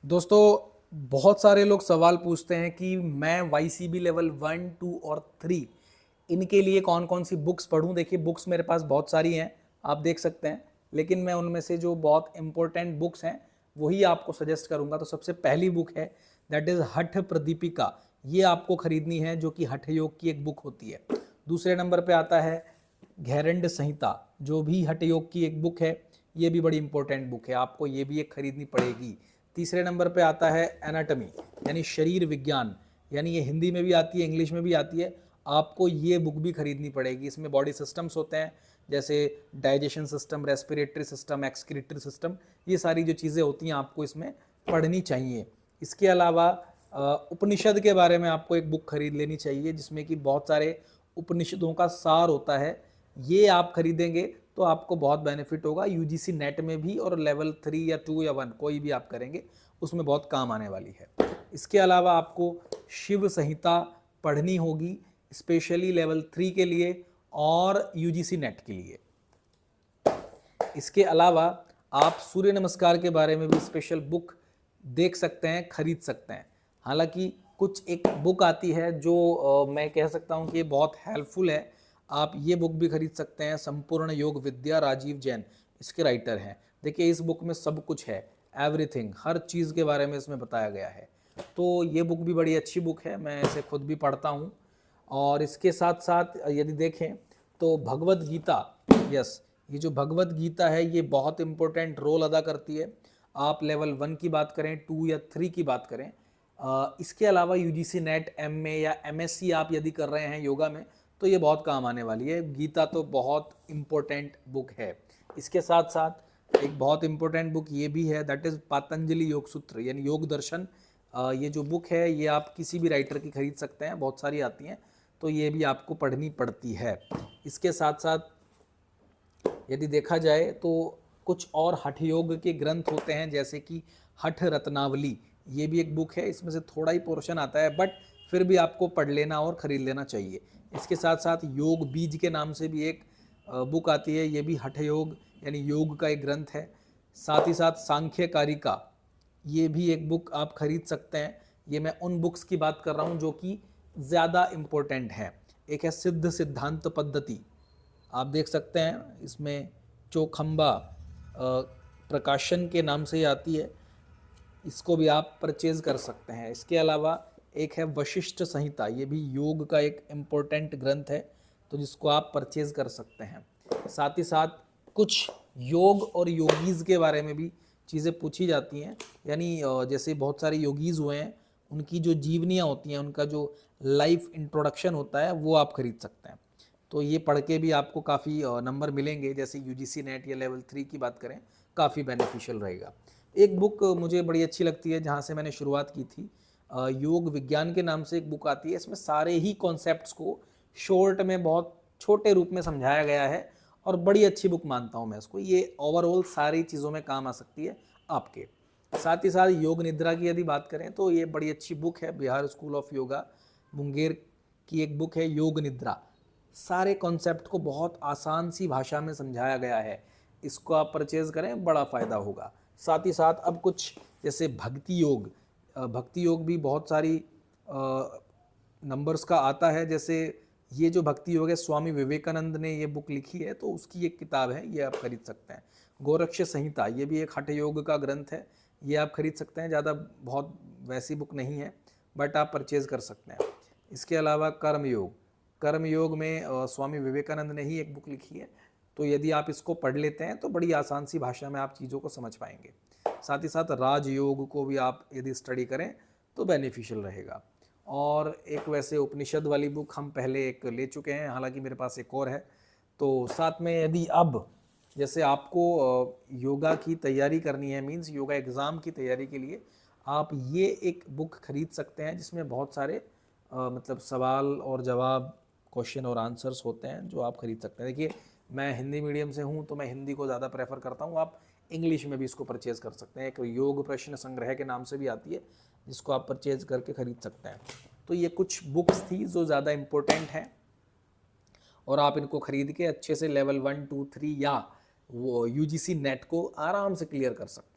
दोस्तों, बहुत सारे लोग सवाल पूछते हैं कि मैं वाईसीबी लेवल 1, 2 और 3 इनके लिए कौन कौन सी बुक्स पढूं। देखिए, बुक्स मेरे पास बहुत सारी हैं, आप देख सकते हैं, लेकिन मैं उनमें से जो बहुत इंपॉर्टेंट बुक्स हैं वही आपको सजेस्ट करूंगा। तो सबसे पहली बुक है दैट इज़ हठ प्रदीपिका। ये आपको खरीदनी है, जो कि हठ योग की एक बुक होती है। दूसरे नंबर पे आता है घेरंड संहिता, जो भी हठ योग की एक बुक है। ये भी बड़ी इंपॉर्टेंट बुक है, आपको ये भी एक खरीदनी पड़ेगी। तीसरे नंबर पे आता है एनाटमी, यानी शरीर विज्ञान, यानी ये हिंदी में भी आती है, इंग्लिश में भी आती है। आपको ये बुक भी खरीदनी पड़ेगी। इसमें बॉडी सिस्टम्स होते हैं, जैसे digestion system, respiratory system, excretory system, ये सारी जो चीज़ें होती हैं आपको इसमें पढ़नी चाहिए। इसके अलावा उपनिषद के बारे में आपको एक बुक खरीद लेनी चाहिए, जिसमें कि बहुत सारे उपनिषदों का सार होता है। ये आप खरीदेंगे तो आपको बहुत बेनिफिट होगा, यूजीसी नेट में भी, और लेवल 3 या 2 या 1 कोई भी आप करेंगे उसमें बहुत काम आने वाली है। इसके अलावा आपको शिव संहिता पढ़नी होगी, स्पेशली लेवल 3 के लिए और यूजीसी नेट के लिए। इसके अलावा आप सूर्य नमस्कार के बारे में भी स्पेशल बुक देख सकते हैं, खरीद सकते हैं। हालांकि कुछ एक बुक आती है जो मैं कह सकता हूं कि ये बहुत हेल्पफुल है। आप ये बुक भी खरीद सकते हैं, संपूर्ण योग विद्या, राजीव जैन इसके राइटर हैं। देखिए, इस बुक में सब कुछ है, एवरीथिंग, हर चीज़ के बारे में इसमें बताया गया है। तो ये बुक भी बड़ी अच्छी बुक है, मैं इसे खुद भी पढ़ता हूँ। और इसके साथ साथ यदि देखें तो भगवत गीता, यस, ये जो भगवत गीता है ये बहुत इंपॉर्टेंट रोल अदा करती है। आप लेवल 1 की बात करें, 2 या 3 की बात करें। इसके अलावा यूजीसी नेट, एमए या एमएससी आप यदि कर रहे हैं योगा में, तो ये बहुत काम आने वाली है। गीता तो बहुत इंपॉर्टेंट बुक है। इसके साथ साथ एक बहुत इंपॉर्टेंट बुक ये भी है, दैट इज़ पतंजलि योग सूत्र, यानी योग दर्शन। ये जो बुक है ये आप किसी भी राइटर की खरीद सकते हैं, बहुत सारी आती हैं, तो ये भी आपको पढ़नी पड़ती है। इसके साथ साथ यदि देखा जाए तो कुछ और हठ योग के ग्रंथ होते हैं, जैसे कि हठ रत्नावली, ये भी एक बुक है। इसमें से थोड़ा ही पोर्शन आता है, बट फिर भी आपको पढ़ लेना और ख़रीद लेना चाहिए। इसके साथ साथ योग बीज के नाम से भी एक बुक आती है, ये भी हठ योग यानी योग का एक ग्रंथ है। साथ ही साथ सांख्य कारिका, ये भी एक बुक आप खरीद सकते हैं। ये मैं उन बुक्स की बात कर रहा हूँ जो कि ज़्यादा इम्पोर्टेंट है। एक है सिद्ध सिद्धांत पद्धति, आप देख सकते हैं, इसमें चौखंबा प्रकाशन के नाम से ही आती है, इसको भी आप परचेज कर सकते हैं। इसके अलावा एक है वशिष्ठ संहिता, ये भी योग का एक इम्पोर्टेंट ग्रंथ है, तो जिसको आप परचेज कर सकते हैं। साथ ही साथ कुछ योग और योगीज़ के बारे में भी चीज़ें पूछी जाती हैं, यानी जैसे बहुत सारे योगीज़ हुए हैं, उनकी जो जीवनियाँ होती हैं, उनका जो लाइफ इंट्रोडक्शन होता है, वो आप खरीद सकते हैं। तो ये पढ़ के भी आपको काफ़ी नंबर मिलेंगे। जैसे यूजीसी नेट या लेवल 3 की बात करें, काफ़ी बेनिफिशियल रहेगा। एक बुक मुझे बड़ी अच्छी लगती है, जहाँ से मैंने शुरुआत की थी, योग विज्ञान के नाम से एक बुक आती है। इसमें सारे ही कॉन्सेप्ट्स को शॉर्ट में बहुत छोटे रूप में समझाया गया है, और बड़ी अच्छी बुक मानता हूँ मैं इसको। ये ओवरऑल सारी चीज़ों में काम आ सकती है आपके। साथ ही साथ योग निद्रा की यदि बात करें तो ये बड़ी अच्छी बुक है, बिहार स्कूल ऑफ योगा मुंगेर की एक बुक है योग निद्रा। सारे कॉन्सेप्ट को बहुत आसान सी भाषा में समझाया गया है, इसको आप परचेज़ करें, बड़ा फ़ायदा होगा। साथ ही साथ अब कुछ जैसे भक्ति योग भी बहुत सारी नंबर्स का आता है। जैसे ये जो भक्ति योग है, स्वामी विवेकानंद ने ये बुक लिखी है, तो उसकी एक किताब है, ये आप खरीद सकते हैं। गोरक्ष संहिता, ये भी एक हठ योग का ग्रंथ है, ये आप खरीद सकते हैं। ज़्यादा बहुत वैसी बुक नहीं है, बट आप परचेज़ कर सकते हैं। इसके अलावा कर्म योग में स्वामी विवेकानंद ने ही एक बुक लिखी है, तो यदि आप इसको पढ़ लेते हैं तो बड़ी आसान सी भाषा में आप चीज़ों को समझ पाएंगे। साथ ही साथ राजयोग को भी आप यदि स्टडी करें तो बेनिफिशियल रहेगा। और एक वैसे उपनिषद वाली बुक हम पहले एक ले चुके हैं, हालांकि मेरे पास एक और है। तो साथ में यदि अब जैसे आपको योगा की तैयारी करनी है, मीन्स योगा एग्ज़ाम की तैयारी के लिए, आप ये एक बुक खरीद सकते हैं, जिसमें बहुत सारे मतलब सवाल और जवाब, क्वेश्चन और आंसर्स होते हैं, जो आप खरीद सकते हैं। देखिए, मैं हिंदी मीडियम से हूँ, तो मैं हिंदी को ज़्यादा प्रेफर करता हूँ। आप इंग्लिश में भी इसको परचेज़ कर सकते हैं, एक योग प्रश्न संग्रह के नाम से भी आती है, जिसको आप परचेज़ करके ख़रीद सकते हैं। तो ये कुछ बुक्स थी जो ज़्यादा इम्पोर्टेंट हैं, और आप इनको ख़रीद के अच्छे से लेवल 1, 2, 3 या वो यूजीसी नेट को आराम से क्लियर कर सकते हैं।